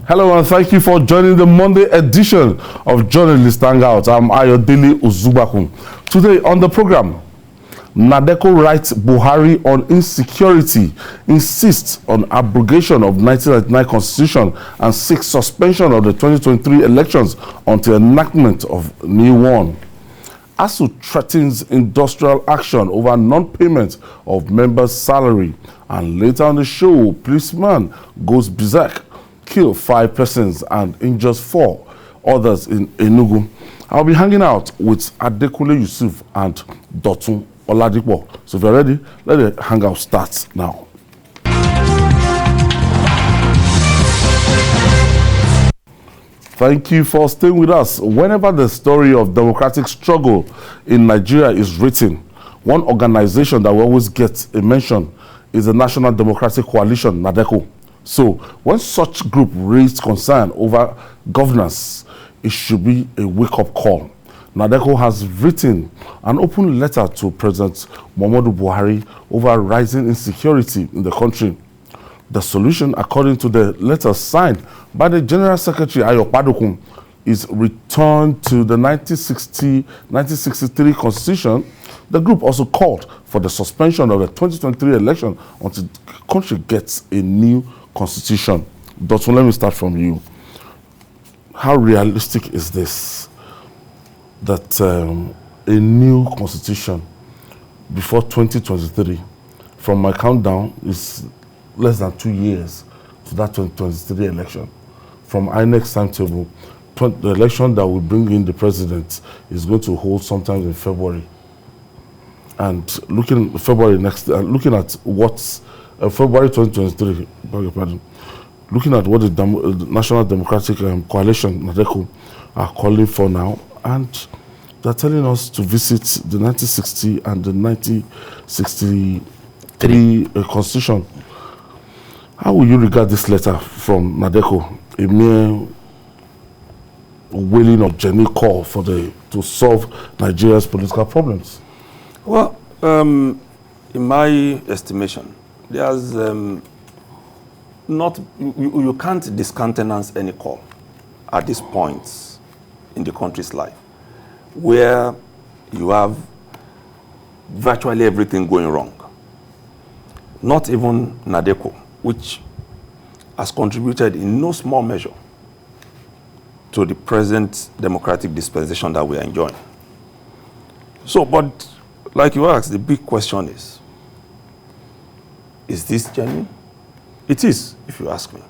Hello and thank you for joining the Monday edition of Journalist Hangout. I'm Ayodele Uzubakun. Today on the program, NADECO writes Buhari on insecurity, insists on abrogation of 1999 constitution and seeks suspension of the 2023 elections until enactment of new one. ASUN threatens industrial action over non-payment of members' salary. And later on the show, policeman goes berserk, kill 5 persons and injures 4 others in Enugu. I'll be hanging out with Adekule Yusuf and Dotun Oladipo. So if you're ready, let the hangout start now. Thank you for staying with us. Whenever the story of democratic struggle in Nigeria is written, one organization that we always get a mention is the National Democratic Coalition, NADECO. So when such group raised concern over governance, it should be a wake-up call. NADECO has written an open letter to President Muhammadu Buhari over rising insecurity in the country. The solution, according to the letter signed by the General Secretary Ayo Padokun, is return to the 1963 Constitution. The group also called for the suspension of the 2023 election until the country gets a new constitution. Dr. Let me start from you. How realistic is this? That a new constitution before 2023, from my countdown, is less than 2 years to that 2023 election. From INEC's timetable, the election that will bring in the president is going to hold sometime in February. And looking at what's February 2023, looking at what the National Democratic Coalition, NADECO, are calling for now, and they're telling us to visit the 1960 and the 1963 Constitution. How will you regard this letter from NADECO, a mere wailing of genuine call for to solve Nigeria's political problems? Well, in my estimation, there's you can't discountenance any call at this point in the country's life, where you have virtually everything going wrong. Not even NADECO, which has contributed in no small measure to the present democratic dispensation that we are enjoying. So, but like you asked, the big question is this genuine? It is, if you ask me.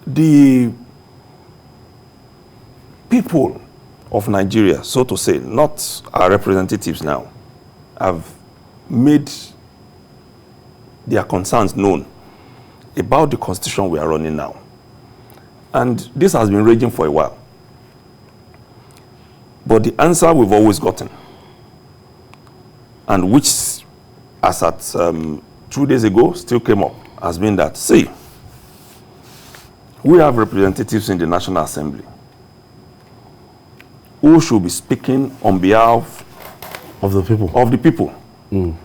The people of Nigeria, so to say, not our representatives now, have made their concerns known about the constitution we are running now. And this has been raging for a while. But the answer we've always gotten, and which, as at 2 days ago, still came up, has been that, see, we have representatives in the National Assembly who should be speaking on behalf of the people. Mm.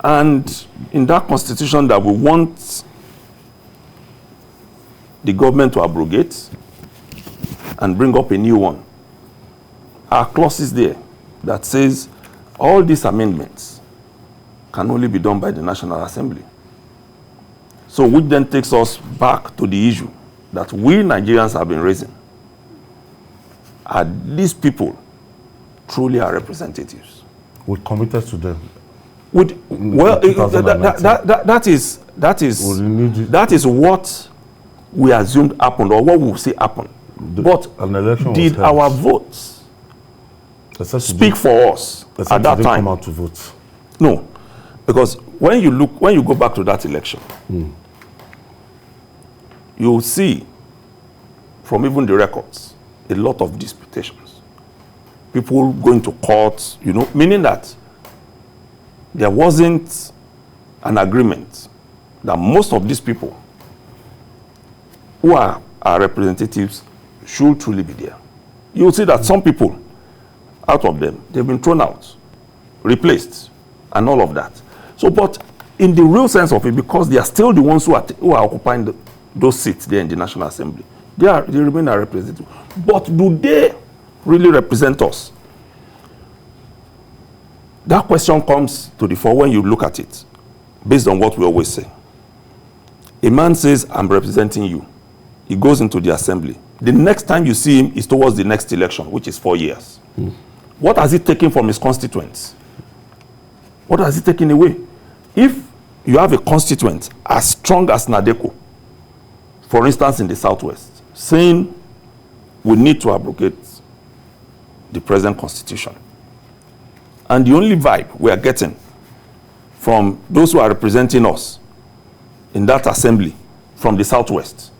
And in that constitution that we want the government to abrogate and bring up a new one, are clauses there that says all these amendments can only be done by the National Assembly. So which then takes us back to the issue that we Nigerians have been raising. Are these people truly our representatives? We're committed to them. That is what we assumed happened, or what we will say happened. But did our votes speak for us at that time? Come out to vote. No, because when you go back to that election, you will see from even the records a lot of disputations. People going to court, meaning that there wasn't an agreement that most of these people who are our representatives should truly be there. You will see that some people, out of them, they've been thrown out, replaced, and all of that. So, but in the real sense of it, because they are still the ones who are occupying those seats there in the National Assembly. They remain our representatives. But do they really represent us? That question comes to the fore when you look at it, based on what we always say. A man says, I'm representing you. He goes into the assembly. The next time you see him is towards the next election, which is 4 years. What has he taken from his constituents? What has he taken away? If you have a constituent as strong as NADECO, for instance, in the Southwest, saying we need to abrogate the present constitution, and the only vibe we are getting from those who are representing us in that assembly from the Southwest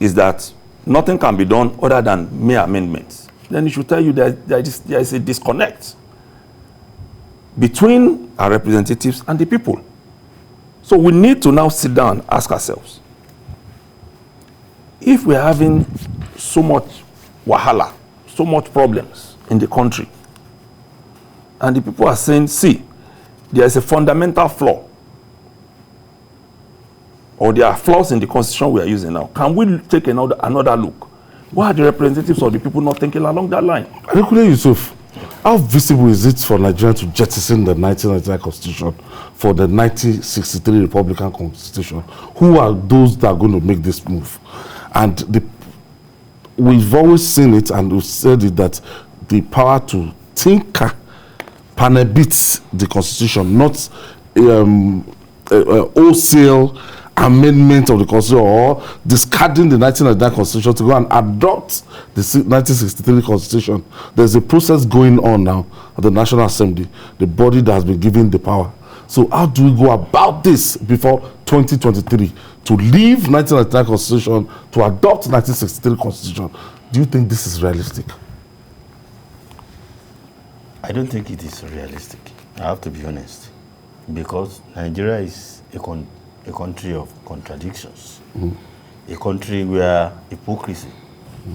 is that nothing can be done other than mere amendments, then it should tell you that there is a disconnect between our representatives and the people. So we need to now sit down and ask ourselves, if we're having so much wahala, so much problems in the country, and the people are saying, see, there is a fundamental flaw, or there are flaws in the constitution we are using now, can we take another look? Why are the representatives of the people not thinking along that line? Adekunle Yusuf, how visible is it for Nigeria to jettison the 1999 constitution for the 1963 Republican Constitution? Who are those that are going to make this move? And we've always seen it, and we've said it, that the power to tinker beats the constitution, not wholesale amendment of the constitution or discarding the 1999 constitution to go and adopt the 1963 constitution. There's a process going on now at the National Assembly, the body that has been given the power. So how do we go about this before 2023 to leave 1999 constitution to adopt 1963 constitution? Do you think this is realistic? I don't think it is realistic. I have to be honest, because Nigeria is a country of contradictions, a country where hypocrisy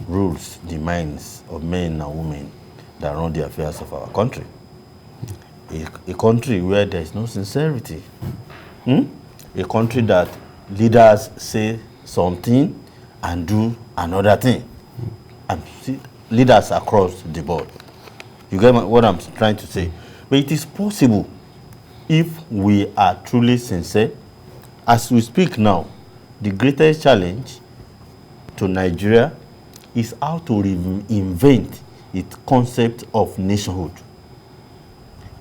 rules the minds of men and women that run the affairs of our country, a country where there is no sincerity, a country that leaders say something and do another thing, and see, leaders across the board. You get what I'm trying to say? But it is possible if we are truly sincere. As we speak now, the greatest challenge to Nigeria is how to reinvent its concept of nationhood.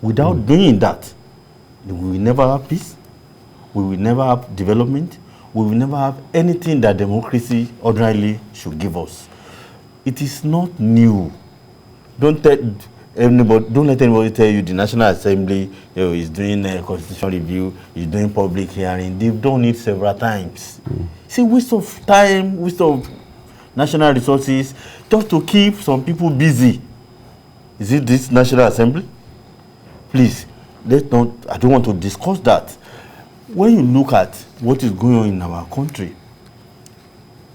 Without doing that, we will never have peace, we will never have development, we will never have anything that democracy ordinarily should give us. It is not new. Don't let anybody tell you the National Assembly is doing a constitutional review, is doing public hearing. They've done it several times. It's a waste of time, waste of national resources, just to keep some people busy. Is it this National Assembly? Please, I don't want to discuss that. When you look at what is going on in our country,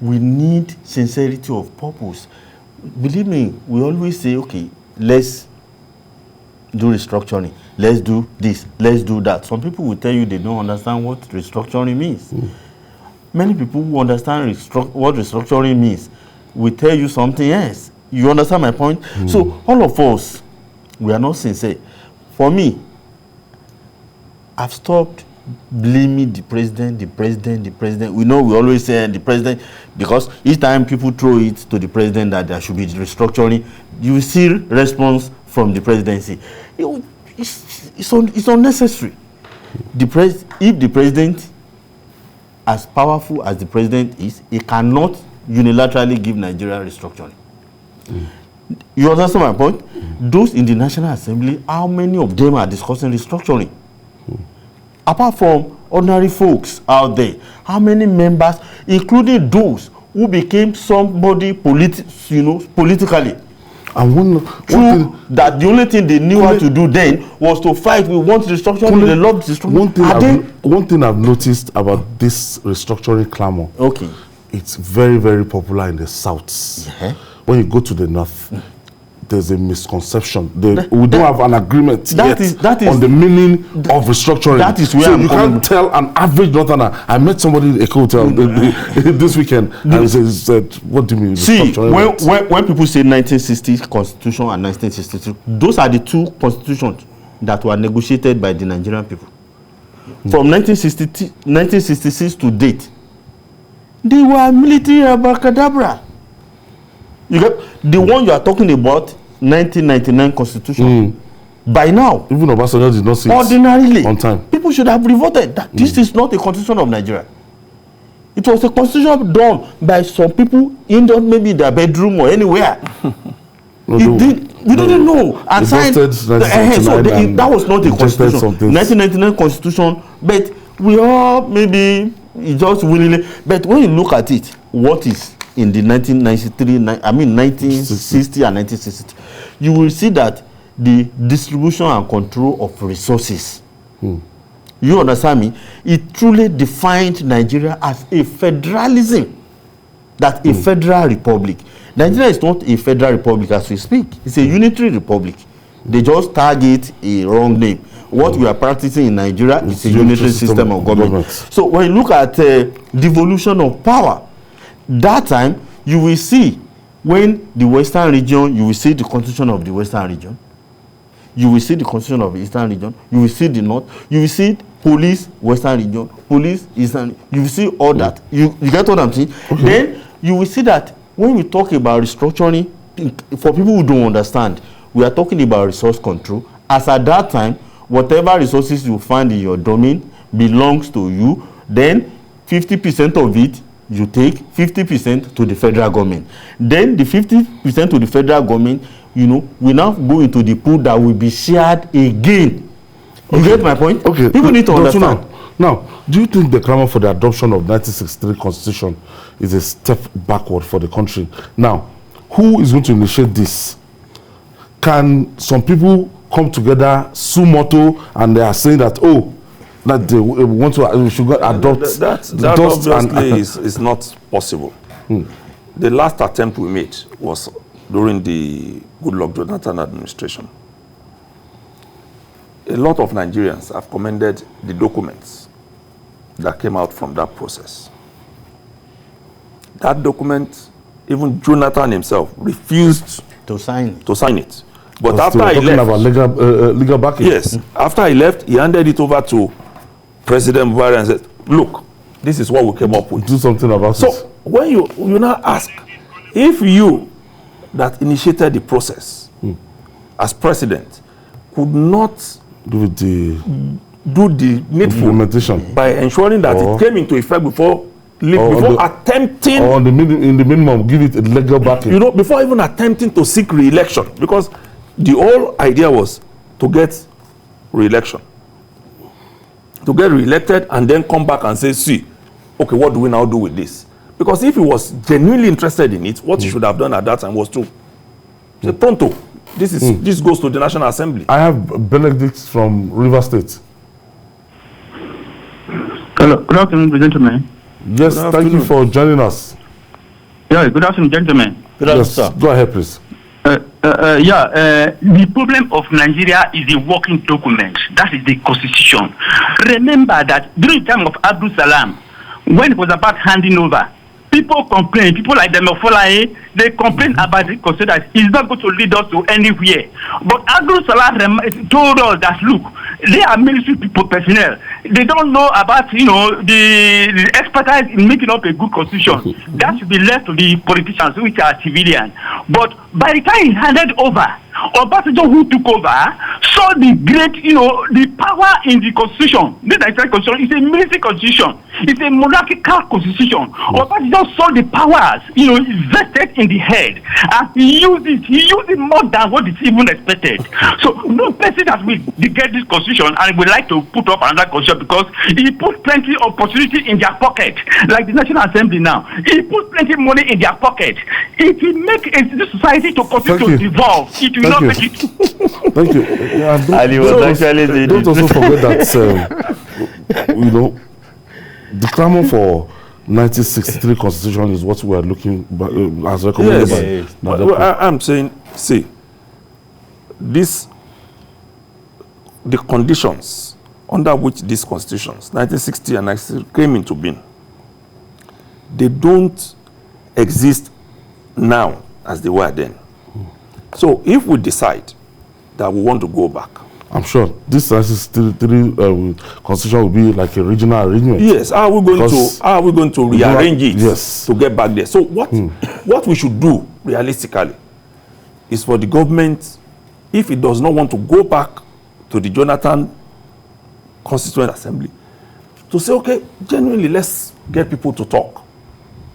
we need sincerity of purpose. Believe me, we always say, okay, let's do restructuring, let's do this, let's do that. Some people will tell you they don't understand what restructuring means. Many people who understand what restructuring means will tell you something else. You understand my point? So all of us, we are not sincere. For me, I've stopped blaming the president. We know we always say the president, because each time people throw it to the president that there should be restructuring, you see response from the presidency. It's unnecessary. If the president, as powerful as the president is, he cannot unilaterally give Nigeria restructuring. You understand my point? Those in the National Assembly, how many of them are discussing restructuring? Apart from ordinary folks out there, how many members, including those who became somebody politically, and one thing, that the only thing they knew how to do then was to fight. We want restructuring. They love restructuring. One thing I've noticed about this restructuring clamor, it's very, very popular in the South. When you go to the North, there's a misconception. We don't have an agreement that yet is on the meaning of restructuring. That is where so I'm you can't tell an average Northerner. I met somebody in a hotel this weekend, and he said, "What do you mean?" See, when people say 1960 Constitution and 1963, those are the two constitutions that were negotiated by the Nigerian people. From 1966 to date, they were military abracadabra. You get the one you are talking about, 1999 Constitution. By now, even Obasanjo did not see ordinarily it on time. People should have revolted that this is not a constitution of Nigeria. It was a constitution done by some people in maybe their bedroom or anywhere. We didn't know. And signed, that was not a constitution. 1999 Constitution, but we all maybe just willingly. But when you look at it, what is in the 1960 and 1960, you will see that the distribution and control of resources. You understand me? It truly defined Nigeria as a federalism, that a federal republic. Nigeria is not a federal republic as we speak. It's a unitary republic. They just target a wrong name. What we are practicing in Nigeria is a unitary system of government. So when you look at devolution of power, that time you will see when the Western region, you will see the constitution of the Western region. You will see the constitution of the Eastern region. You will see the North. You will see police, Western region, police, Eastern. You will see all that. You get what I'm saying? Okay. Then you will see that when we talk about restructuring, for people who don't understand, we are talking about resource control. As at that time, whatever resources you find in your domain belongs to you. Then 50% of it you take, 50% to the federal government. Then the 50% to the federal government, we now go into the pool that will be shared again. You get my point? Okay. People need to understand. Now, do you think the clamor for the adoption of 1963 Constitution is a step backward for the country? Now, who is going to initiate this? Can some people come together, suo motu, and they are saying that, that they want to, we should adopt that obviously is not possible. The last attempt we made was during the Goodluck Jonathan administration. A lot of Nigerians have commended the documents that came out from that process. That document, even Jonathan himself refused to sign it. But after he left, about legal backing. Yes, after he left, he handed it over to President Buhari and said, "Look, this is what we came up with. Do something about it." So when you now ask, if you that initiated the process as president could not do the needful implementation by ensuring that it came into effect before attempting, or in the minimum give it a legal backing, before even attempting to seek re-election, because the whole idea was to get re-election, to get re-elected and then come back and say, see, okay, what do we now do with this? Because if he was genuinely interested in it, what he should have done at that time was to say, pronto, this goes to the National Assembly. I have Benedict from River State. Hello, good afternoon, gentlemen. Yes, thank you for joining us. Yeah, good afternoon, gentlemen. Good afternoon, sir. Go ahead, please. The problem of Nigeria is the working document. That is the constitution. Remember that during the time of Abdul Salam, when it was about handing over, people complained. People like them, they complained about the constitution that it's not going to lead us to anywhere. But Abdul Salam told us that, look, they are military people, personnel. They don't know about, the expertise in making up a good constitution. That should be left to the politicians, which are civilians. But by the time he handed over, Obasanjo, who took over, saw the great, the power in the constitution. This constitution is a military constitution. It's a monarchical constitution. Obasanjo saw the powers, vested in the head, and he used it more than what is even expected. So no person that will get this constitution and would like to put up another constitution, because he put plenty of opportunity in their pocket, like the National Assembly now. He put plenty of money in their pocket. If he make this society to continue to evolve, it will not make it. Thank you. Don't also forget that the clamor for 1963 Constitution is what we are looking as recommended by NADECO. I'm saying, see, the conditions under which these constitutions, 1960 and 1960, came into being, they don't exist now as they were then. So if we decide that we want to go back, I'm sure this 1963 constitution will be like a regional arrangement. Yes, how are we going to rearrange it to get back there? So what we should do realistically is for the government, if it does not want to go back to the Jonathan Constituent Assembly, to say, okay, genuinely, let's get people to talk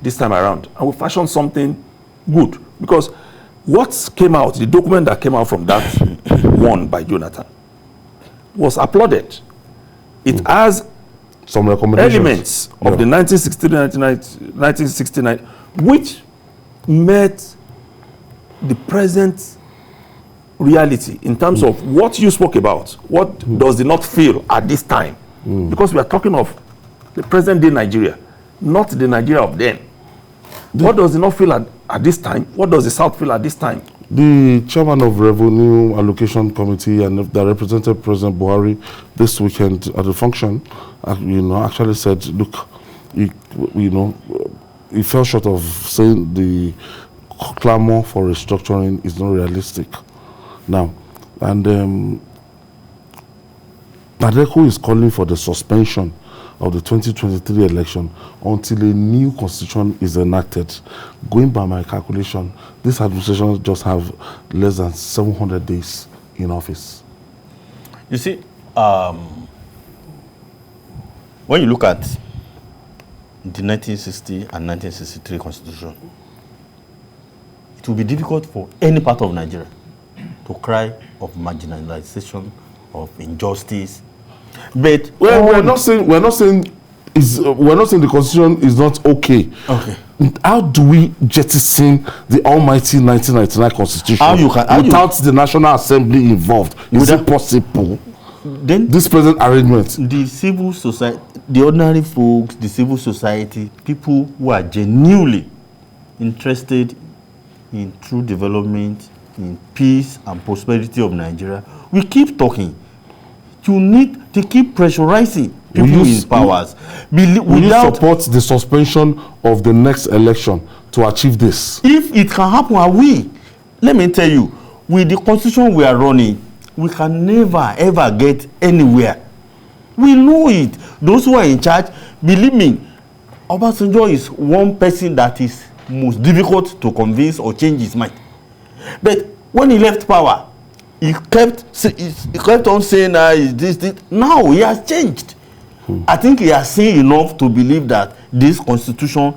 this time around, and we fashion something good. Because what came out, the document that came out from that one by Jonathan, was applauded. It has some recommendations, elements of the 1969, which met the present reality in terms of what you spoke about. What does it not feel at this time? Because we are talking of the present day Nigeria, not the Nigeria of then. What does it not feel at this time? What does the South feel at this time? The chairman of Revenue Allocation Committee and that represented President Buhari this weekend at the function, actually said, look, he fell short of saying the clamor for restructuring is not realistic. Now, and NADECO is calling for the suspension of the 2023 election until a new constitution is enacted. Going by my calculation, this administration just have less than 700 days in office. You see, when you look at the 1960 and 1963 constitution, it will be difficult for any part of Nigeria to cry of marginalization, of injustice. But we're not saying the constitution is not okay. Okay. How do we jettison the almighty 1999 constitution without the National Assembly involved? Is it possible? Then this present arrangement, the civil society, the ordinary folks, the civil society, people who are genuinely interested in true development, in peace and prosperity of Nigeria, we keep talking. You need to keep pressurizing people in powers. Will you support the suspension of the next election to achieve this? If it can happen, let me tell you, with the constitution we are running, we can never ever get anywhere. We know it. Those who are in charge, believe me, Obasanjo is one person that is most difficult to convince or change his mind. But when he left power, he kept on saying, this. Now he has changed. I think he has seen enough to believe that this constitution,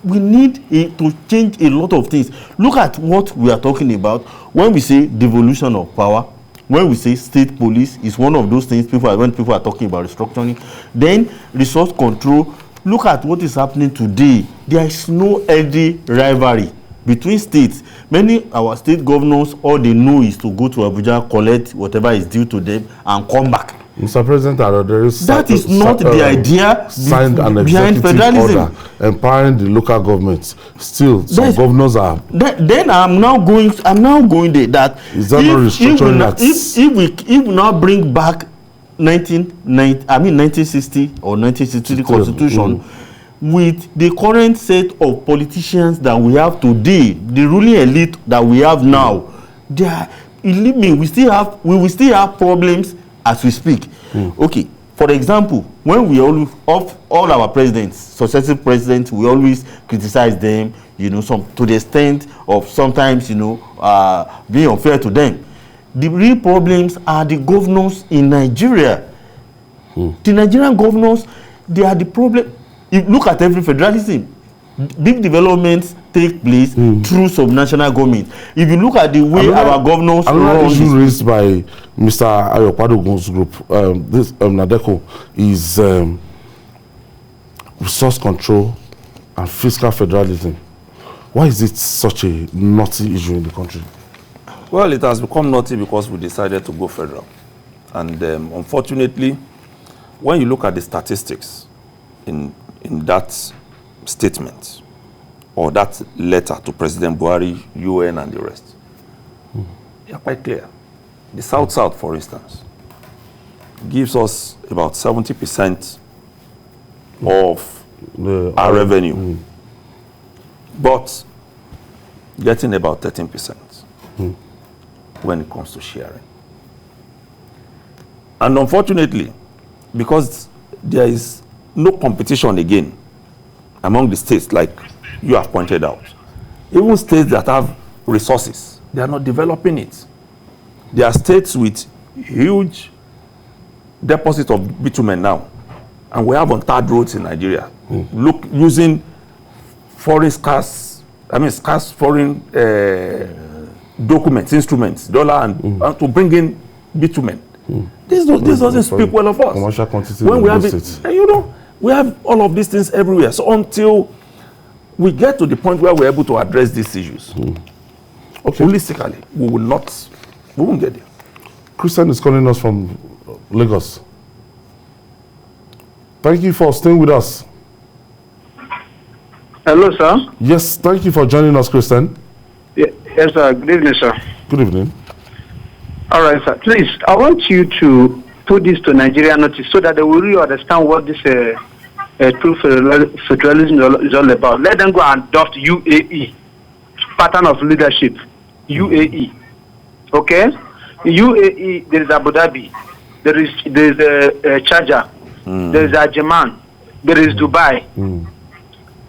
we need to change a lot of things. Look at what we are talking about when we say devolution of power, when we say state police is one of those things when people are talking about restructuring. Then resource control. Look at what is happening today. There is no healthy rivalry between states. Many our state governors, all they know is to go to Abuja, collect whatever is due to them, and come back. Mr. President, that is not the idea signed an behind federalism. Order empowering the local governments. Still, some governors are. Then I'm now going there. That is that not restructuring that? If we now bring back 1960 or 1963 constitution. With the current set of politicians that we have today, the ruling elite that we have now, believe me, we will still have problems as we speak. Okay, for example, when we all our presidents, successive presidents, we always criticize them, to the extent of sometimes, being unfair to them. The real problems are the governors in Nigeria. The Nigerian governors, they are the problem. If you look at every federalism, big developments take place through subnational government. If you look at the way our governors run, issue raised by Mr. Ayopadogun's group, this NADECO, is resource control and fiscal federalism. Why is it such a naughty issue in the country? Well, it has become naughty because we decided to go federal. And unfortunately, when you look at the statistics in that statement or that letter to President Buhari, UN, and the rest, they are quite clear. The South-South, for instance, gives us about 70% of our revenue, but getting about 13% when it comes to sharing. And unfortunately, because there is no competition again among the states, like you have pointed out, even states that have resources, they are not developing it. There are states with huge deposits of bitumen now, and we have untarred roads in Nigeria. Look, using scarce foreign documents, instruments, dollar, and to bring in bitumen. This doesn't speak well of us. Commercial quantity when we have it, and we have all of these things everywhere. So until we get to the point where we're able to address these issues, holistically, we won't get there. Christian is calling us from Lagos. Thank you for staying with us. Hello, sir. Yes, thank you for joining us, Christian. Yes, sir. Good evening, sir. Good evening. All right, sir. Please, I want you to put this to Nigeria notice so that they will really understand what this true federalism is all about. Let them go and adopt UAE pattern of leadership. UAE, okay? UAE, there is Abu Dhabi, there is Sharjah, there is Ajman, there is Dubai.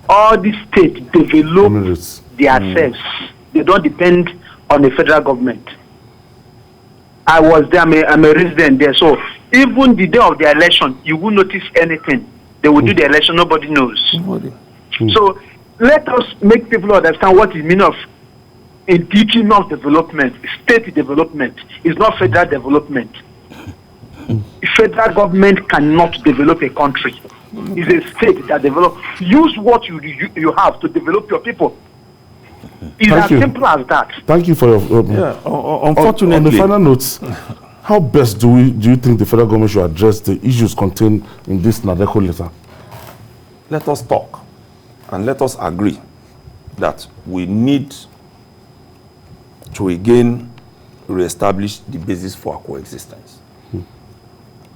All these states develop themselves. They don't depend on the federal government. I was there, I'm a resident there, so even the day of the election, you won't notice anything. They will do the election, nobody knows. So let us make people understand what is meaning of indigenous development, state development. It's not federal development. Federal government cannot develop a country. It's a state that develops. Use what you have to develop your people. It's as simple as that. Thank you for your. Unfortunately, on the final notes, how best do you think the federal government should address the issues contained in this NADECO letter? Let us talk and let us agree that we need to again reestablish the basis for our coexistence.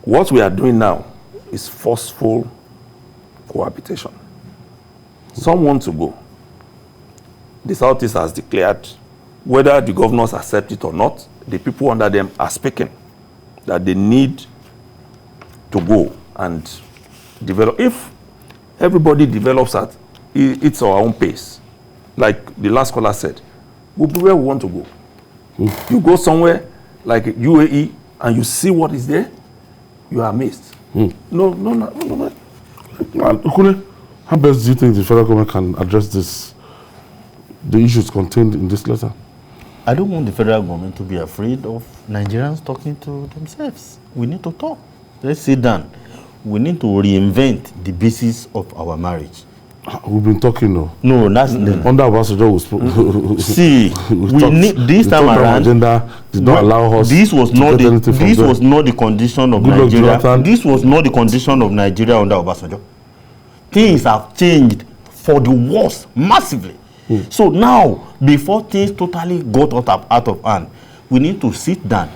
What we are doing now is forceful cohabitation. Some want to go. The Southeast has declared, whether the governors accept it or not, the people under them are speaking, that they need to go and develop. If everybody develops at its our own pace, like the last caller said, we'll be where we want to go. You go somewhere like UAE and you see what is there, you are amazed. No. Ukune, how best do you think the federal government can address the issues contained in this letter? I don't want the federal government to be afraid of Nigerians talking to themselves. We need to talk. Let's sit down. We need to reinvent the basis of our marriage. We've been talking now. No, that's under Obasanjo we spoke. See, we need this time around. Agenda did not allow us. This was not the condition of Nigeria. This was not the condition of Nigeria under Obasanjo. Things have changed for the worse massively. So now, before things totally got out of hand, we need to sit down,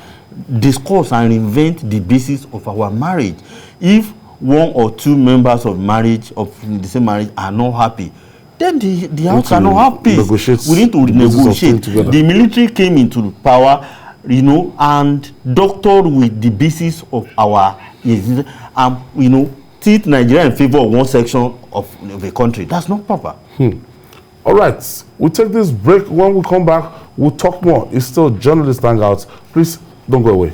discuss and reinvent the basis of our marriage. If one or two members of the same marriage are not happy, then the house are not happy. We need to negotiate. The military came into power, and doctored with the basis of our, tilt Nigeria in favor of one section of the country. That's not proper. All right, we'll take this break. When we come back, we'll talk more. It's still Journalist Hangout. Please don't go away.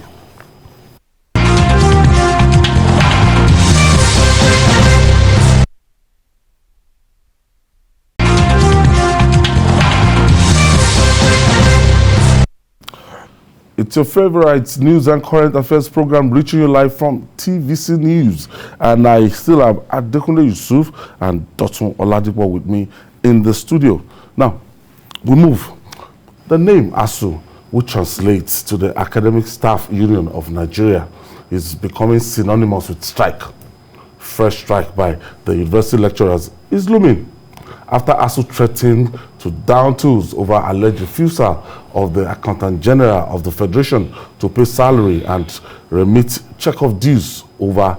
It's your favorite news and current affairs program reaching you live from TVC News. And I still have Adekunle Yusuf and Dotun Oladipo with me in the studio. Now, we move. The name ASUN, which translates to the Academic Staff Union of Nigeria, is becoming synonymous with strike. Fresh strike by the university lecturers is looming after ASUN threatened to down tools over alleged refusal of the Accountant General of the Federation to pay salary and remit check-off dues over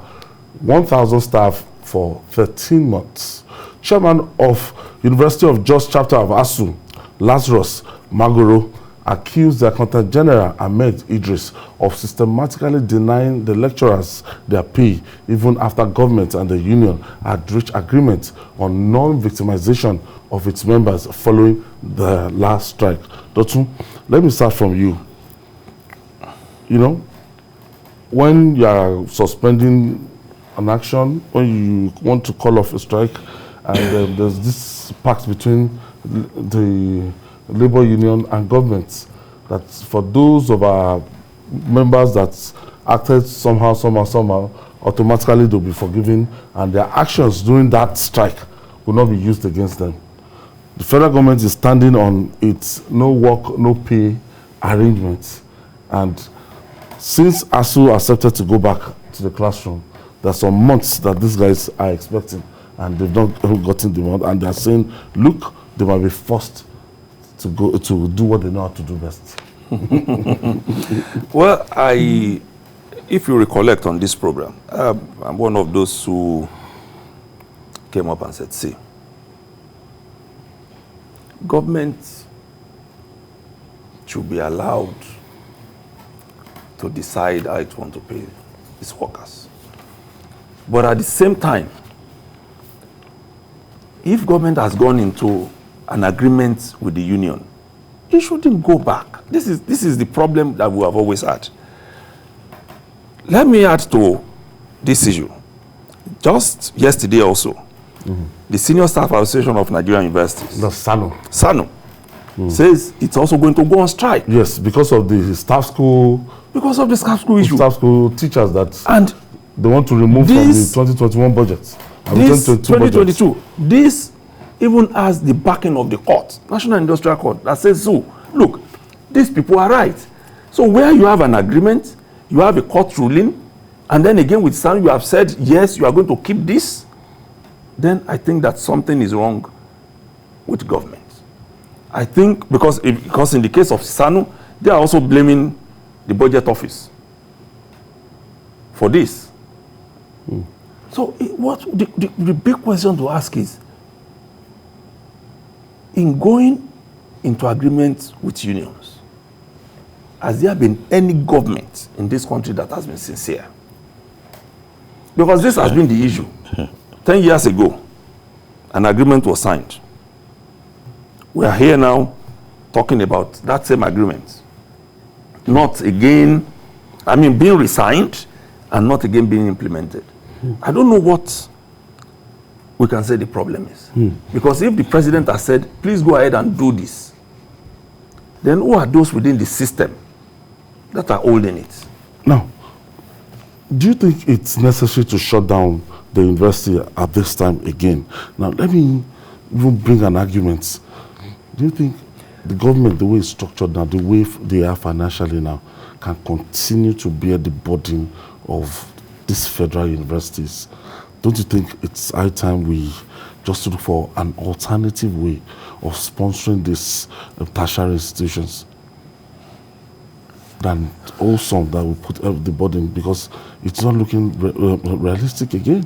1,000 staff for 13 months. Chairman of University of Jos chapter of ASUN, Lazarus Magoro, accused the Accountant General Ahmed Idris of systematically denying the lecturers their pay even after government and the union had reached agreement on non-victimization of its members following the last strike. Dotun, let me start from you. You know, when you are suspending an action, when you want to call off a strike, and there's this pact between the labor union and government, that for those of our members that acted somehow, automatically they'll be forgiven, and their actions during that strike will not be used against them. The federal government is standing on its no work, no pay arrangements, and since ASU accepted to go back to the classroom, there are some months that these guys are expecting, and they've not gotten the month, and they're saying, look, they might be forced to go to do what they know how to do best. Well, if you recollect on this program, I'm one of those who came up and said, see, government should be allowed to decide how it wants to pay its workers. But at the same time, if government has gone into an agreement with the union, it shouldn't go back. This is the problem that we have always had. Let me add to this issue. Just yesterday also, the Senior Staff Association of Nigerian Universities, The SANU, says it's also going to go on strike. Yes, because of the staff school. Because of the staff school issue. Staff school teachers that and they want to remove from the 2021 budget. This 2022. This even has the backing of the court, National Industrial Court, that says, so, look, these people are right. So where you have an agreement, you have a court ruling, and then again with SANU, you have said, yes, you are going to keep this, then I think that something is wrong with government. I think because in the case of SANU, they are also blaming the budget office for this. So what the big question to ask is, in going into agreements with unions, has there been any government in this country that has been sincere? Because this has been the issue. 10 years ago, an agreement was signed. We are here now talking about that same agreement. Not again, being resigned and not again being implemented. I don't know what we can say the problem is. Because if the president has said, please go ahead and do this, then who are those within the system that are holding it? Now, do you think it's necessary to shut down the university at this time again? Now, let me even bring an argument. Do you think the government, the way it's structured now, the way they are financially now, can continue to bear the burden of these federal universities? Don't you think it's high time we just look for an alternative way of sponsoring these tertiary institutions than also that we put up the burden, because it's not looking realistic again?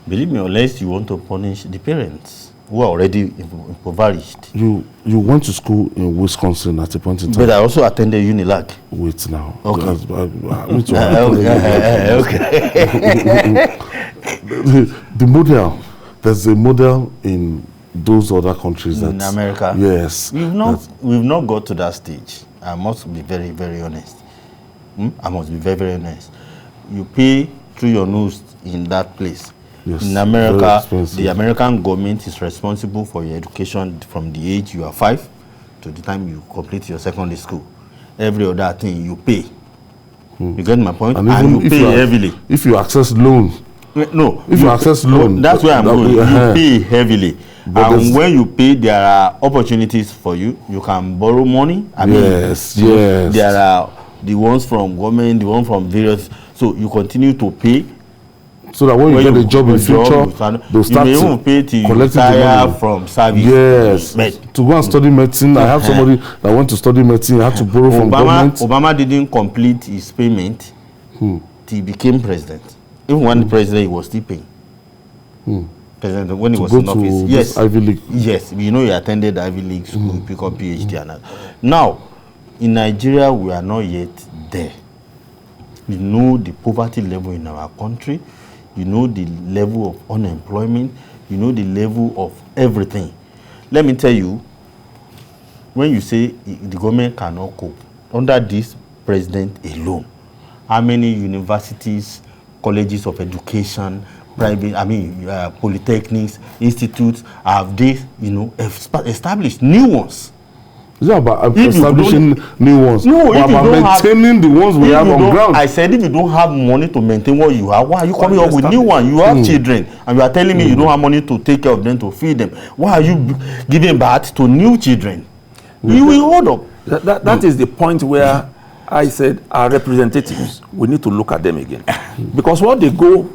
Believe me, unless you want to punish the parents who are already impoverished. You went to school in Wisconsin at a point in time. But I also attended Unilag. Wait now. Okay. The model, there's a model in those other countries. In America? Yes. We've not got to that stage. I must be very, very honest. I must be very, very honest. You pay through your nose in that place. Yes, in America, the American government is responsible for your education from the age you are 5 to the time you complete your secondary school. Every other thing you pay. You get my point? And you pay heavily. If you access loan. No. If you access loan. That's where I'm going. You pay heavily. And when you pay, there are opportunities for you. You can borrow money. Yes. There are the ones from government, the ones from various. So you continue to pay. So that when you get a job in future, they'll start you may even pay to retire from service. Yes. To go and study medicine, I have somebody that went to study medicine, had to borrow from government. Obama didn't complete his payment till he became president. Even when the president, he was still paying. President, when he was in office. Yes. Ivy League. Yes. You know, he attended Ivy League school, pick up PhD and that. Now, in Nigeria, we are not yet there. You know the poverty level in our country. You know the level of unemployment. You know the level of everything. Let me tell you, when you say the government cannot cope, under this president alone, how many universities, colleges of education, private, polytechnics, institutes have they, established new ones? It's not about establishing new ones. No, but about maintaining the ones we have on ground. I said if you don't have money to maintain what you have, why are you coming up with new ones? You have children, and you are telling me you don't have money to take care of them, to feed them. Why are you giving birth to new children? You will hold up. That is the point where I said our representatives, we need to look at them again. Because what they go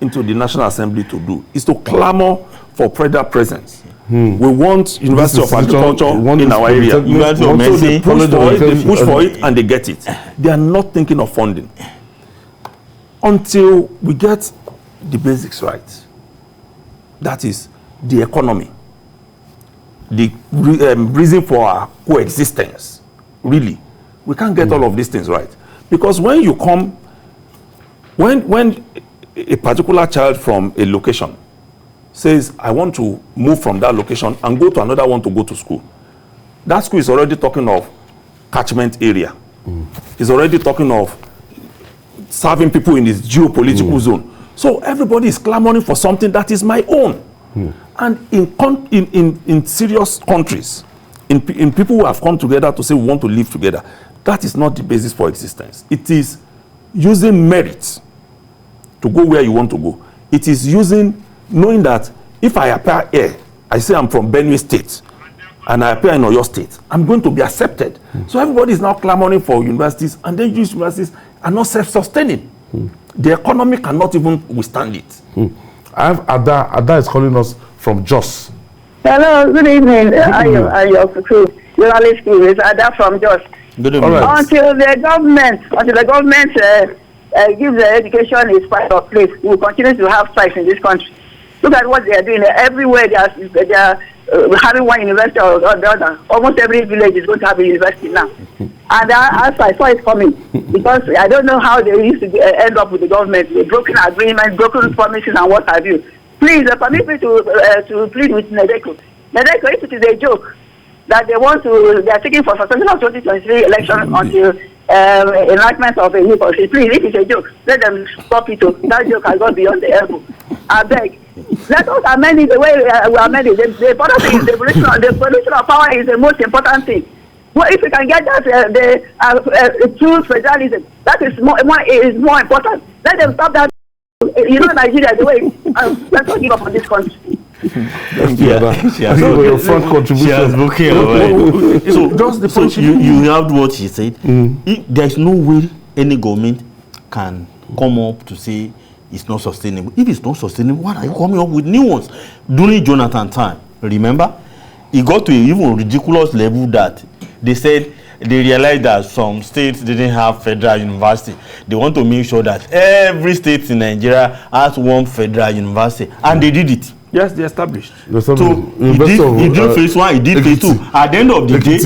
into the National Assembly to do is to clamor for federal presence. We want University of Agriculture in our area. So they push for it and they get it. They are not thinking of funding. Until we get the basics right. That is the economy. The reason for our coexistence. Really. We can't get all of these things right. Because when you come, when a particular child from a location says, I want to move from that location and go to another one to go to school, that school is already talking of catchment area. It's already talking of serving people in this geopolitical zone. So everybody is clamoring for something that is my own. And in serious countries, in people who have come together to say we want to live together, that is not the basis for existence. It is using merit to go where you want to go. It is knowing that if I appear here, I say I'm from Benue State, and I appear in Oyo State, I'm going to be accepted. So everybody is now clamoring for universities, and then these universities are not self-sustaining. The economy cannot even withstand it. I have Ada is calling us from Jos. Hello, good evening. Journalist It's Ada from Jos. Good evening. Right. Until the government gives the education its part of place, we will continue to have strikes in this country. Look at what they are doing. Everywhere they are having one university or the other. Almost every village is going to have a university now. And as I saw it coming, because I don't know how they used to end up with the government, with broken agreements, broken promises, and what have you. Please permit me to plead with NADECO. NADECO, if it is a joke that they are taking for suspension of 2023 election until enactment of a new policy. Please, if it's a joke, let them stop it. That joke has gone beyond the elbow. I beg. Let us amend it the way we amend it. The important thing is the evolution of power is the most important thing. Well, if we can get that true federalism, that is more important. Let them stop that. You know, Nigeria, the way let's not give up on this country. Thank you, Ada. So your front contribution. So just the point. You heard what she said. There is no way any government can come up to say it's not sustainable. If it's not sustainable, what are you coming up with new ones? During Jonathan time, remember, it got to an even ridiculous level that they said they realized that some states didn't have federal university. They want to make sure that every state in Nigeria has one federal university, and they did it. Yes, they established. So he did phase one, he did phase two. At the end of the day,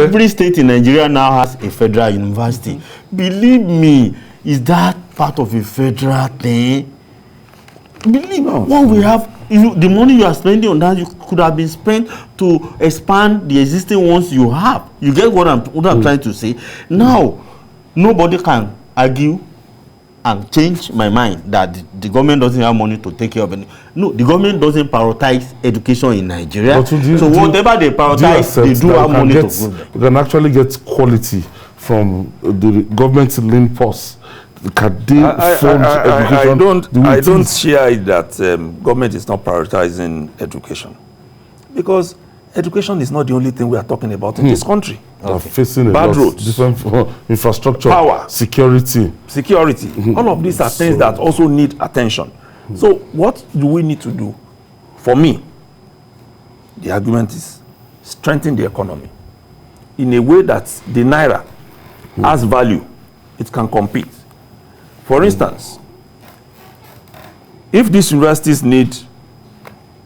every state in Nigeria now has a federal university. Believe me, is that part of a federal thing? Believe me, what we have, the money you are spending on that, you could have been spent to expand the existing ones you have. You get what I'm trying to say? Now, nobody can argue and change my mind that the government doesn't have money to take care of it. No, the government doesn't prioritize education in Nigeria. So whatever they prioritize, they do have money to grow. You can actually get quality from the government link pause. Can they fund education? I don't share it that government is not prioritizing education, because education is not the only thing we are talking about in this country. Are facing a Bad lot, roads, different infrastructure, power, security. All of these are things that also need attention. So what do we need to do? For me, the argument is strengthen the economy in a way that the naira has value. It can compete. For instance, if these universities need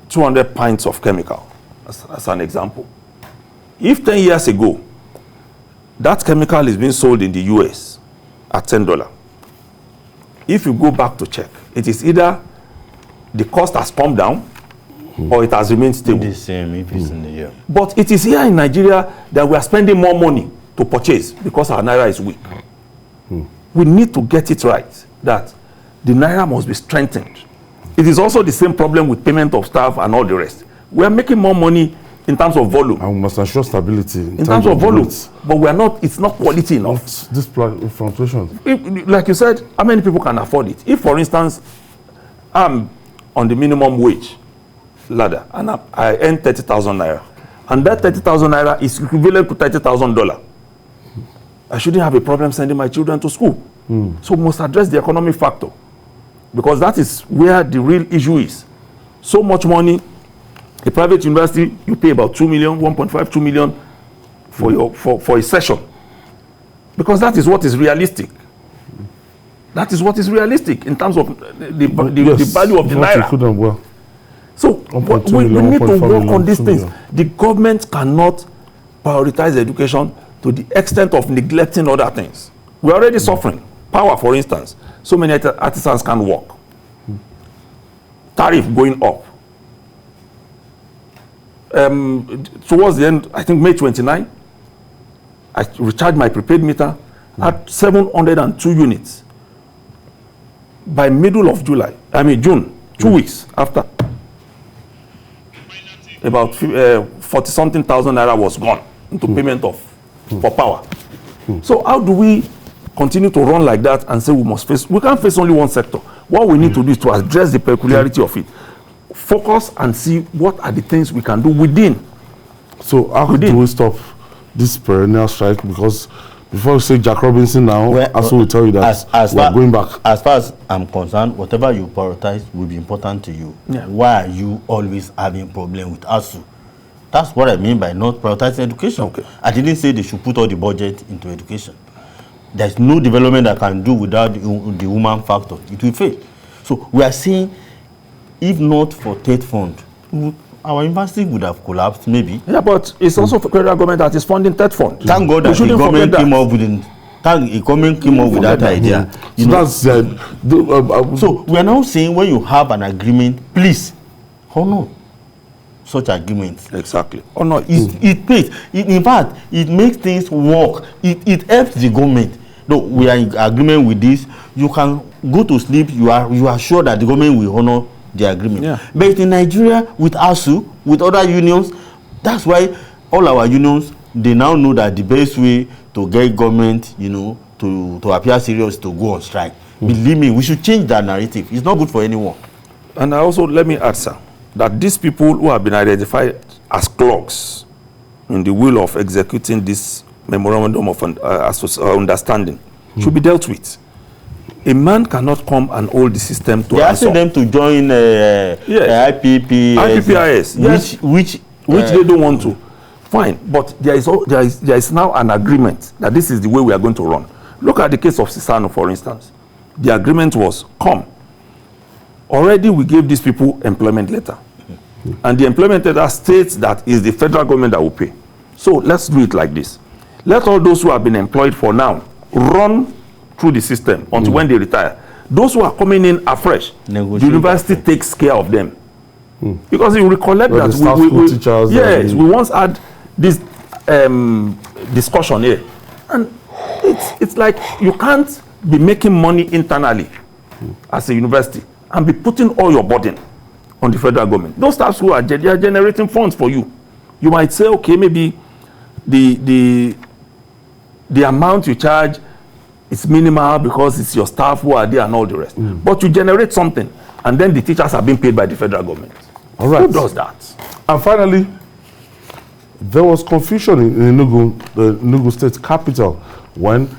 200 pints of chemical, as an example, if 10 years ago, that chemical is being sold in the US at $10, if you go back to check, it is either the cost has come down or it has remained stable. The same if it's in the year. But it is here in Nigeria that we are spending more money to purchase because our naira is weak. We need to get it right that the naira must be strengthened. It is also the same problem with payment of staff and all the rest. We are making more money in terms of volume. And we must ensure stability in terms of volume. But we are not, it's not quality enough. This fluctuation. Like you said, how many people can afford it? If, for instance, I'm on the minimum wage ladder and I earn 30,000 naira, and that 30,000 naira is equivalent to $30,000, I shouldn't have a problem sending my children to school. So we must address the economic factor, because that is where the real issue is. So much money, a private university, you pay about 2 million, 1.5, 2 million for a session, because that is what is realistic. That is what is realistic in terms of the value of the naira. So we need to work on these things. The government cannot prioritize education to the extent of neglecting other things. We're already suffering. Power, for instance. So many artisans can't work. Tariff going up. Towards the end, I think May 29, I recharged my prepaid meter at 702 units. By middle of June, 2 weeks after, about 40-something thousand naira was gone into payment for power. So how do we continue to run like that and say we can't face only one sector? What we need to do is to address the peculiarity of it. Focus and see what are the things we can do within. So how do we stop this perennial strike? Because before you say Jack Robinson now, ASUN will tell you that we are going back. As far as I'm concerned, whatever you prioritize will be important to you. Yeah. Why are you always having problem with ASUN? That's what I mean by not prioritizing education. Okay. I didn't say they should put all the budget into education. There's no development that can do without the human factor. It will fail. So we are saying, if not for TED fund, our university would have collapsed, maybe. Yeah, but it's also for federal government that is funding TED fund. Thank God that the government came up with that idea. So we are now saying, when you have an agreement, please honor such agreements. Exactly. Honor. It pays. In fact, it makes things work. It helps the government. No, we are in agreement with this. You can go to sleep. You are sure that the government will honor the agreement. Yeah. But in Nigeria, with ASUN, with other unions, that's why all our unions, they now know that the best way to get government, to appear serious, to go on strike. Believe me, we should change that narrative. It's not good for anyone. And also, let me add, sir, that these people who have been identified as clogs in the wheel of executing this memorandum of understanding should be dealt with. A man cannot come and hold the system to answer. They asked them to join IPPIS, yes, which they don't want to. Fine, but there is now an agreement that this is the way we are going to run. Look at the case of Sisano, for instance. The agreement was, already we gave these people employment letter. And the employment letter states that it's the federal government that will pay. So let's do it like this. Let all those who have been employed for now run through the system until when they retire. Those who are coming in afresh, the university takes care of them. Because you recollect that we once had this discussion here. And it's like you can't be making money internally as a university and be putting all your burden on the federal government. Those staffs who are generating funds for you, you might say, okay, maybe the amount you charge is minimal because it's your staff who are there and all the rest. But you generate something, and then the teachers are being paid by the federal government. All right. Who does that? And finally, There was confusion in Enugu, the Enugu state capital, when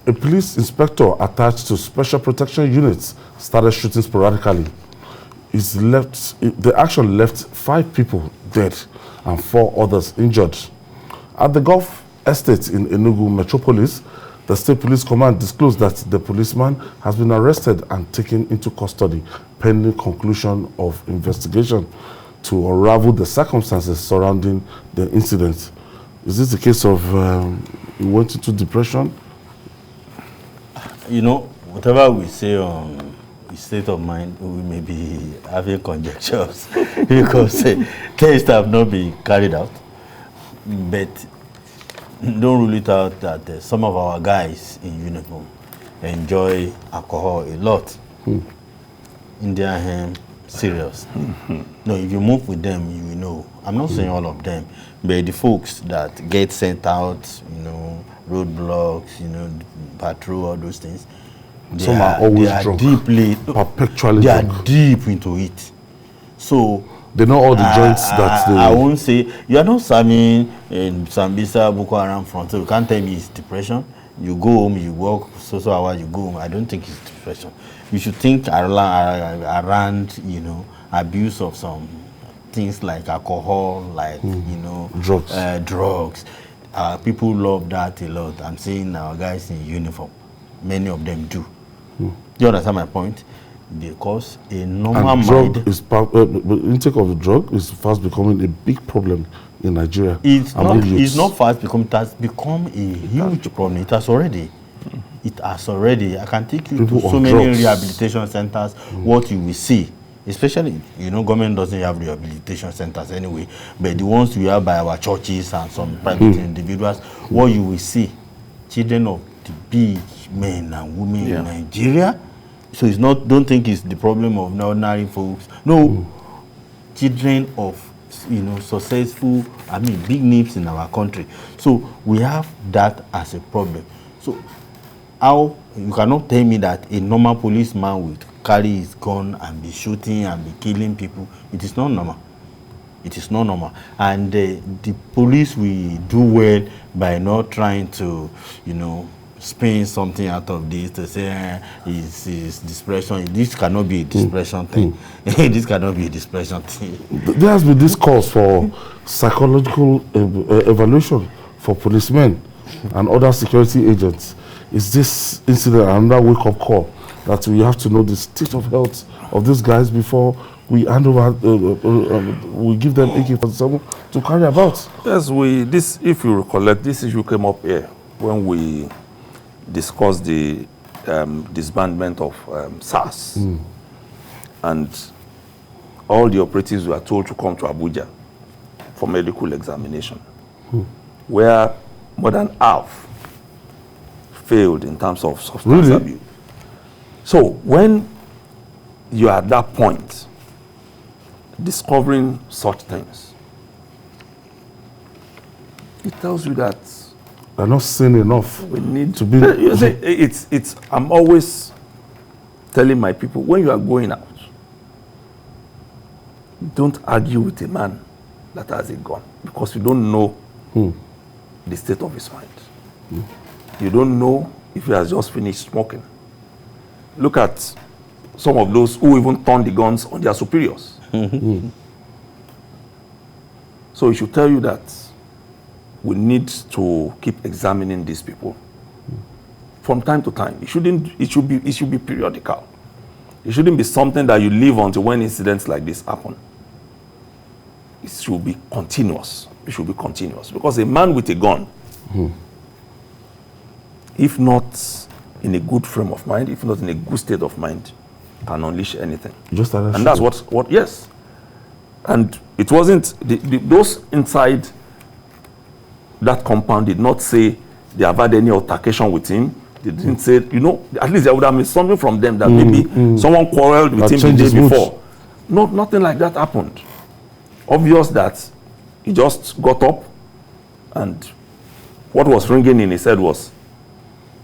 a police inspector attached to special protection units started shooting sporadically. The action left 5 people dead and 4 others injured. At the Gulf Estate in Enugu metropolis, the State Police Command disclosed that the policeman has been arrested and taken into custody pending conclusion of investigation to unravel the circumstances surrounding the incident. Is this the case of he went into depression? You know, whatever we say on his state of mind, we may be having conjectures because tests have not been carried out. But don't rule it out that some of our guys in uniform enjoy alcohol a lot. Indian hemp, serious. No, if you move with them, you will know. I'm not saying all of them, but the folks that get sent out, you know, roadblocks, you know, patrol, all those things. Some are always drunk, perpetually drunk. They are deep into it. So they know all the joints that they... I won't say, you are not serving in Sambisa, Boko Haram front, so you can't tell me it's depression. You go home, you work so hours, you go home. I don't think it's depression. You should think around, you know, abuse of some things like alcohol, like, you know, drugs. People love that a lot. I'm seeing our guys in uniform. Many of them do. You understand my point? Because a normal mind... intake of the drug is fast becoming a big problem in Nigeria. It's not fast becoming, it has become a huge problem. It has already. It has already. I can take you to so many rehabilitation centers. What you will see, especially, you know, government doesn't have rehabilitation centers anyway, but the ones we have by our churches and some private individuals, what you will see, children of the big men and women in Nigeria. So it's not, don't think it's the problem of ordinary folks. No, children of, you know, successful, I mean, big names in our country. So we have that as a problem. So how, you cannot tell me that a normal policeman would carry his gun and be shooting and be killing people. It is not normal. It is not normal. And the police will do well by not trying to, you know, spin something out of this to say it's depression. This cannot be a depression thing. This cannot be a depression thing. There has been this call for psychological evaluation for policemen and other security agents. Is this incident another wake-up call that we have to know the state of health of these guys before we hand over, we give them AK-47 to carry about? Yes, if you recollect, this issue came up here when we discussed the disbandment of SARS. And all the operatives were told to come to Abuja for medical examination, where more than half failed in terms of substance abuse. So when you are at that point, discovering such things, it tells you that they're not sane enough. We need to be. You see, I'm always telling my people, when you are going out, don't argue with a man that has a gun, because you don't know the state of his mind. You don't know if he has just finished smoking. Look at some of those who even turn the guns on their superiors. So it should tell you that we need to keep examining these people from time to time. It should be periodical. It shouldn't be something that you leave until when incidents like this happen. It should be continuous. It should be continuous, because a man with a gun, if not in a good frame of mind, if not in a good state of mind, can unleash anything. And that's what yes. And it wasn't, those inside that compound did not say they have had any altercation with him. They didn't say, you know, at least there would have been something from them that maybe someone quarreled with him the day before. No, nothing like that happened. Obvious that he just got up and what was ringing in his head was,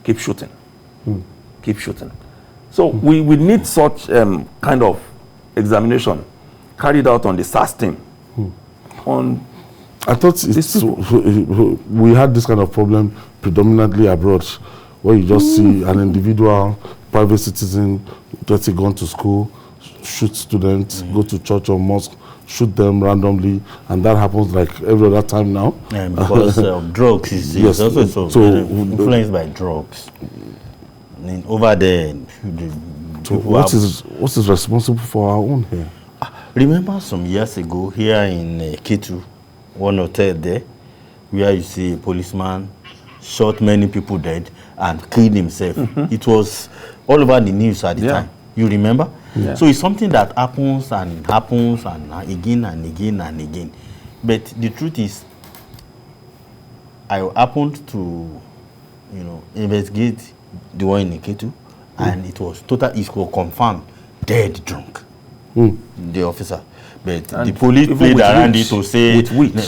keep shooting. Keep shooting. So we need such kind of examination carried out on the SARS team, on I thought we had this kind of problem predominantly abroad, where you just see an individual, private citizen, get a gun to school, shoot students, go to church or mosque, shoot them randomly, and that happens like every other time now. Because drugs is also influenced by drugs. I mean, over there, what is responsible for our own here? Remember some years ago here in Ketu, one hotel there, where you see a policeman shot many people dead and killed himself. It was all over the news at the time. You remember? Yeah. So it's something that happens and happens and again and again and again. But the truth is, I happened to, investigate the one in Ketu, and it was confirmed dead drunk. The officer, but and the police played around it to say with wheat.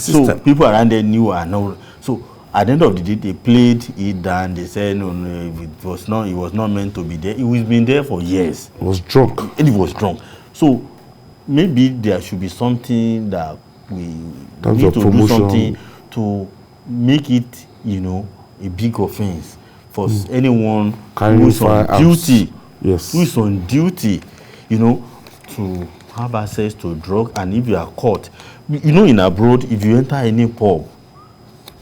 So people around there knew and all. So at the end of the day, they played it down. They said no, it was not meant to be there. It was been there for years. It was drunk. It was drunk. So maybe there should be something that we need to do something to make it, a big offense for anyone who is on duty. Yes. Who is on duty, to have access to drug, and if you are caught, in abroad, if you enter any pub,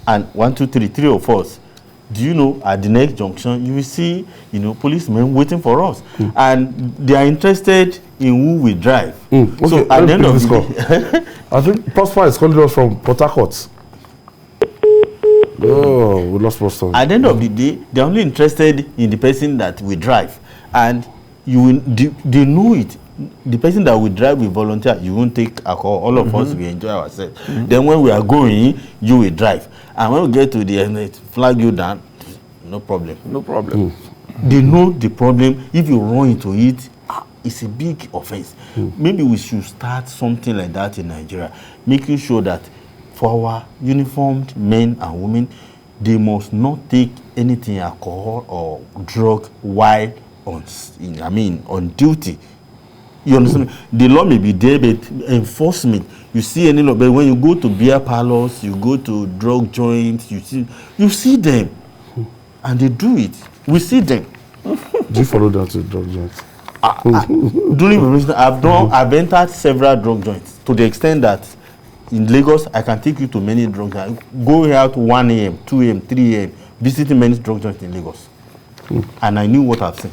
and 1, 2, 3, 3 of us, do you know at the next junction you will see, policemen waiting for us, and they are interested in who we drive. Okay, so at the end of the day, I think Prosper is calling us from Port Harcourt. Oh, we lost Prosper. At the end of the day, they are only interested in the person that we drive. And they know it. The person that we drive will volunteer. You won't take alcohol. All of us will enjoy ourselves. Then when we are going, you will drive. And when we get to the end, it flag you down. No problem. No problem. They know the problem. If you run into it, it's a big offense. Maybe we should start something like that in Nigeria, making sure that for our uniformed men and women, they must not take anything alcohol or drug while on duty. You understand? The law may be there, but enforcement. You see any law, but when you go to beer parlors, you go to drug joints, you see them, and they do it. We see them. Do you follow that to drug joints? During my reason, I've entered several drug joints to the extent that in Lagos I can take you to many drug joints. Go out 1 a.m., 2 a.m., 3 a.m., visiting many drug joints in Lagos, and I knew what I've seen.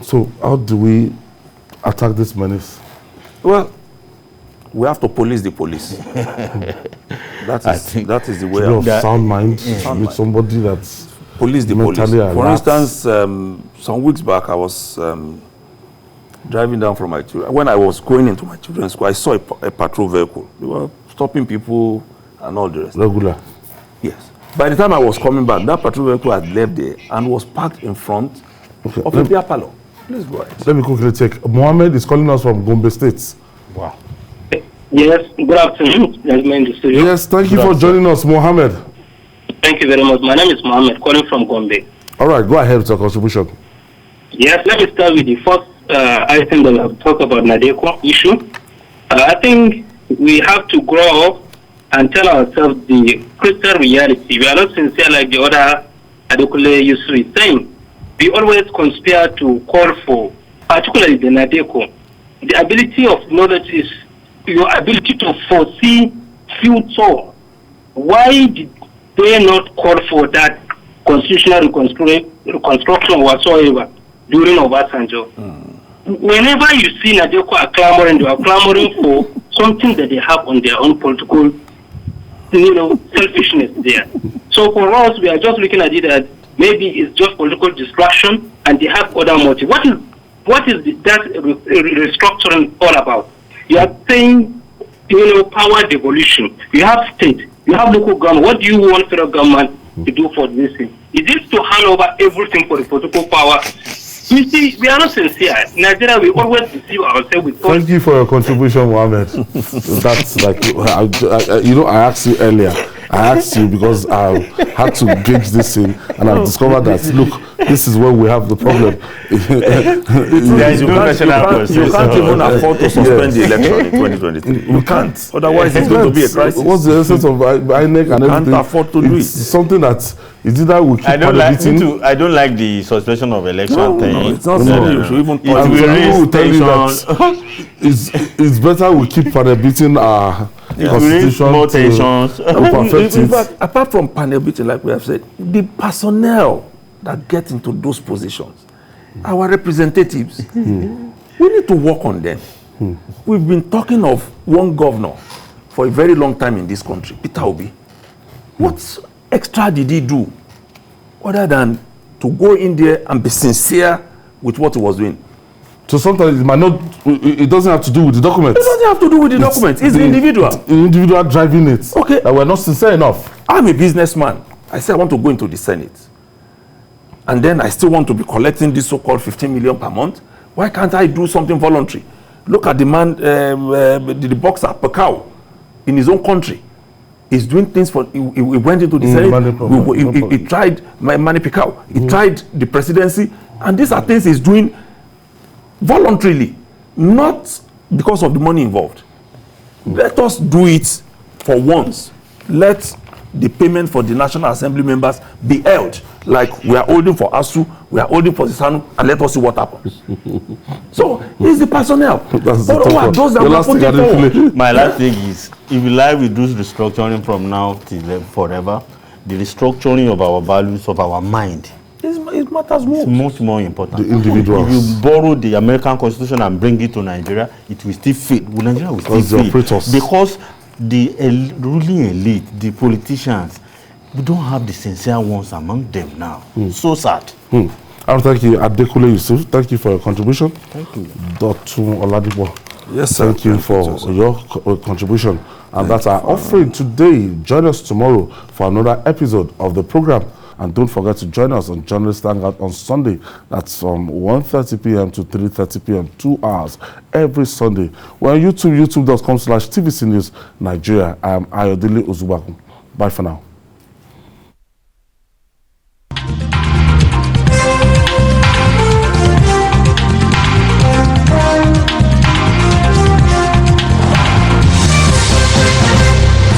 So how do we attack this menace? Well, we have to police the police. that is the way of sound mind with somebody that's police the police. For instance, some weeks back I was driving down from my children. When I was going into my children's school, I saw a patrol vehicle. They were stopping people and all the rest. Regular? Yes. By the time I was coming back, that patrol vehicle had left there and was parked in front of a beer parlor. Please go ahead. Let me quickly check. Mohammed is calling us from Gombe State. Wow. Yes, good afternoon, gentlemen in the studio. Yes, thank you for joining us, Mohammed. Thank you very much. My name is Mohammed, calling from Gombe. All right, go ahead with your contribution. Yes, let me start with the first item that I've talked about, NADECO issue. I think we have to grow up and tell ourselves the crystal reality. We are not sincere like the other Adekule Yusuf is saying. We always conspire to call for, particularly the NADECO. The ability of knowledge is your ability to foresee future. Why did they not call for that constitutional reconstruction whatsoever during Obasanjo? Whenever you see NADECO are clamoring, they are clamoring for something that they have on their own political, selfishness there. So for us, we are just looking at it as maybe it's just political distraction, and they have other motive. What is that restructuring all about? You are saying, power devolution. You have state, you have local government. What do you want federal government to do for this thing? Is this to hand over everything for the political power? You see, we are not sincere. In Nigeria, we always deceive ourselves with. Thank you for your contribution, Mohammed. That's like, I asked you earlier, I asked you because I had to gauge this in, and I've discovered that, look, this is where we have the problem. You can't even afford to suspend the election in 2023. You can't. Otherwise, it's going to be a crisis. What's the essence of INEC and everything? Can't afford to do it. It's something that is either we keep I don't like the suspension of election thing. No, it's not something you should even It will tell you that it's better we keep panel beating our constitution more tensions. In fact, apart from panel beating, like we have said, the personnel that get into those positions, our representatives, we need to work on them. We've been talking of one governor for a very long time in this country, Peter Obi. What extra did he do other than to go in there and be sincere with what he was doing? So sometimes it might not, it doesn't have to do with the documents. It doesn't have to do with the documents. It's the individual. The individual driving it. Okay. That we're not sincere enough. I'm a businessman. I say I want to go into the Senate. And then I still want to be collecting this so-called 15 million per month. Why can't I do something voluntary? Look at the man, the boxer, Pacquiao, in his own country. He's doing things for, he went into the Senate, he tried Manny Pacquiao, he tried the presidency, and these are things he's doing voluntarily, not because of the money involved. Let us do it for once. Let the payment for the National Assembly members be held like we are holding for ASUN, we are holding for SANU, and let us see what happens. So it's the personnel. Those that are putting forward. My last thing is, if we like reduce restructuring from now till forever, the restructuring of our values, of our mind, it matters more. It's much more important. The individuals. If you borrow the American Constitution and bring it to Nigeria, it will still fit. Nigeria will still fit. Because the ruling elite, the politicians, we don't have the sincere ones among them now. So sad. I thank you, Adekule Yusuf. Thank you for your contribution. Thank you. Dr. Oladipo. Yes, sir. Thank you for your contribution. And that's our offering today. Join us tomorrow for another episode of the program. And don't forget to join us on Journalist Hangout on Sunday. That's from 1:30 p.m. to 3:30 p.m. 2 hours every Sunday. We're on YouTube, youtube.com/TVC News Nigeria. I am Ayodele Ozubaku. Bye for now.